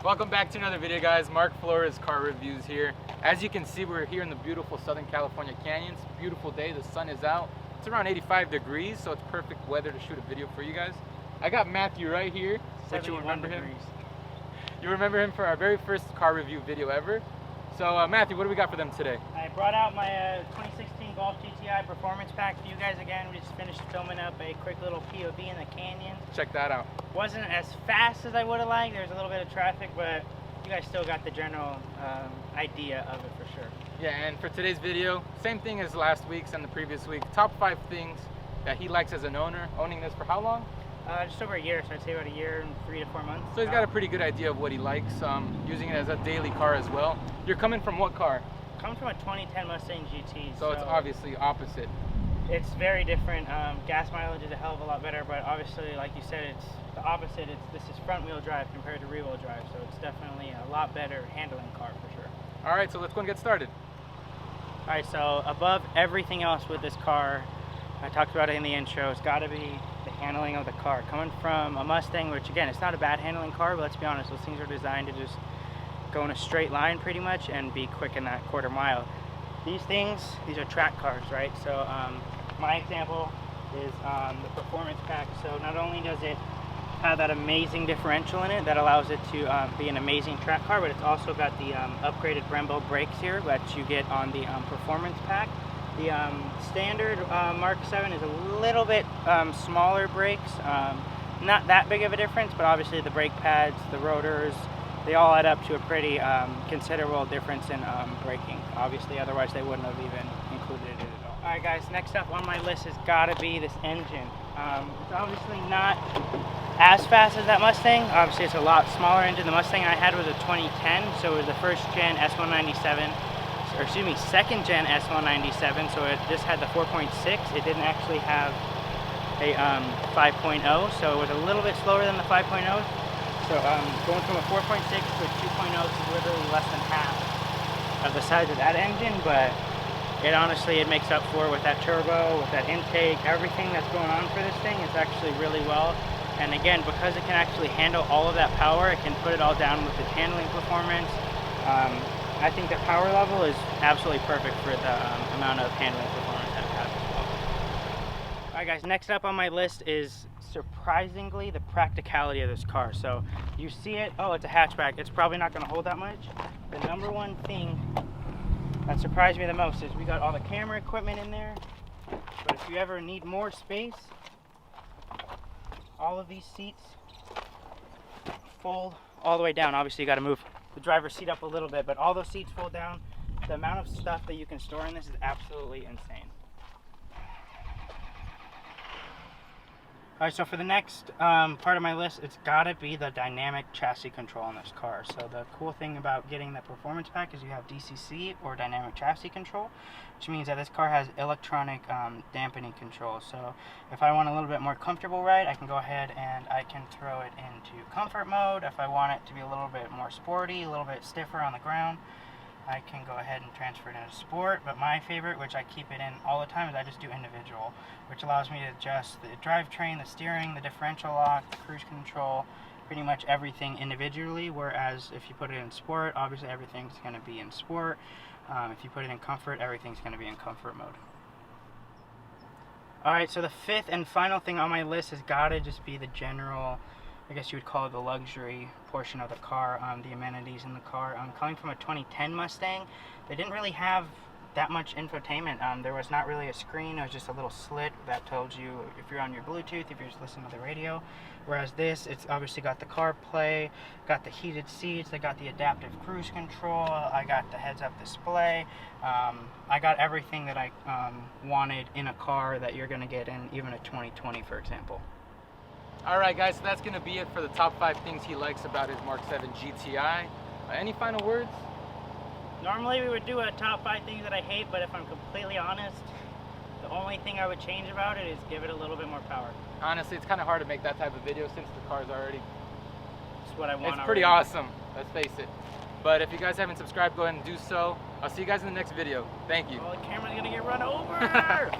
Welcome back to another video, guys. Mark Flores Car Reviews here. As you can see, we're here in the beautiful Southern California canyons. Beautiful day, the sun is out. It's around 85 degrees, so it's perfect weather to shoot a video for you guys. I got Matthew right here. But you remember him? You remember him for our very first car review video ever. So Matthew, what do we got for them today? I brought out my 2016 Golf GTI Performance Pack for you guys again. We just finished filming up a quick little POV in the canyon. Check that out. Wasn't as fast as I would have liked. There's a little bit of traffic, but you guys still got the general idea of it for sure. Yeah, and for today's video, same thing as last week's and the previous week. Top 5 things that he likes as an owner. Owning this for how long? Just over a year, so I'd say about a year and 3 to 4 months. So he's got a pretty good idea of what he likes, using it as a daily car as well. You're coming from what car? Coming from a 2010 Mustang GT. So it's obviously opposite. It's very different. Gas mileage is a hell of a lot better, but obviously, like you said, it's the opposite. This is front wheel drive compared to rear wheel drive, so it's definitely a lot better handling car for sure. All right, so let's go and get started. All right, so above everything else with this car, I talked about it in the intro, it's got to be the handling of the car. Coming from a Mustang, which again, it's not a bad handling car, but let's be honest, those things are designed to just go in a straight line pretty much and be quick in that quarter mile. These are track cars, right? So my example is the Performance Pack. So not only does it have that amazing differential in it that allows it to be an amazing track car, but it's also got the upgraded Brembo brakes here that you get on the Performance Pack. The standard Mark 7 is a little bit smaller brakes, not that big of a difference, but obviously the brake pads, the rotors, they all add up to a pretty considerable difference in braking. Obviously, otherwise they wouldn't have even included it at all. Alright guys, next up on my list has got to be this engine. It's obviously not as fast as that Mustang. Obviously it's a lot smaller engine. The Mustang I had was a 2010, so it was the first gen S197. Or excuse me, second gen S197, so this had the 4.6. It didn't actually have a 5.0, so it was a little bit slower than the 5.0. So going from a 4.6 to a 2.0 is literally less than half of the size of that engine, but it makes up for it with that turbo, with that intake, everything that's going on for this thing. It's actually really well. And again, because it can actually handle all of that power, it can put it all down with its handling performance. I think the power level is absolutely perfect for the amount of handling performance that it has as well. Alright guys, next up on my list is surprisingly the practicality of this car. So you see it, oh, it's a hatchback, it's probably not going to hold that much. The number one thing that surprised me the most is we got all the camera equipment in there, but if you ever need more space, all of these seats fold all the way down. Obviously you got to move the driver's seat up a little bit, but all those seats fold down. The amount of stuff that you can store in this is absolutely insane. Alright, so for the next part of my list, it's gotta be the dynamic chassis control on this car. So the cool thing about getting the Performance Pack is you have DCC or dynamic chassis control, which means that this car has electronic dampening control. So if I want a little bit more comfortable ride, I can go ahead and I can throw it into comfort mode. If I want it to be a little bit more sporty, a little bit stiffer on the ground, I can go ahead and transfer it into sport. But my favorite, which I keep it in all the time, is I just do individual, which allows me to adjust the drivetrain, the steering, the differential lock, the cruise control, pretty much everything individually. Whereas if you put it in sport, obviously everything's going to be in sport. If you put it in comfort, everything's going to be in comfort mode. Alright, so the fifth and final thing on my list has got to just be the general, I guess you would call it the luxury portion of the car, the amenities in the car. Coming from a 2010 Mustang, they didn't really have that much infotainment. There was not really a screen. It was just a little slit that told you if you're on your Bluetooth, if you're just listening to the radio. Whereas this, it's obviously got the CarPlay, got the heated seats, they got the adaptive cruise control, I got the heads-up display. I got everything that I wanted in a car that you're going to get in even a 2020, for example. Alright guys, so that's going to be it for the top 5 things he likes about his Mark 7 GTI. Any final words? Normally we would do a top 5 things that I hate, but if I'm completely honest, the only thing I would change about it is give it a little bit more power. Honestly, it's kind of hard to make that type of video since the car's already... It's what I want. It's pretty awesome, let's face it. But if you guys haven't subscribed, go ahead and do so. I'll see you guys in the next video. Thank you. Oh, the camera's going to get run over!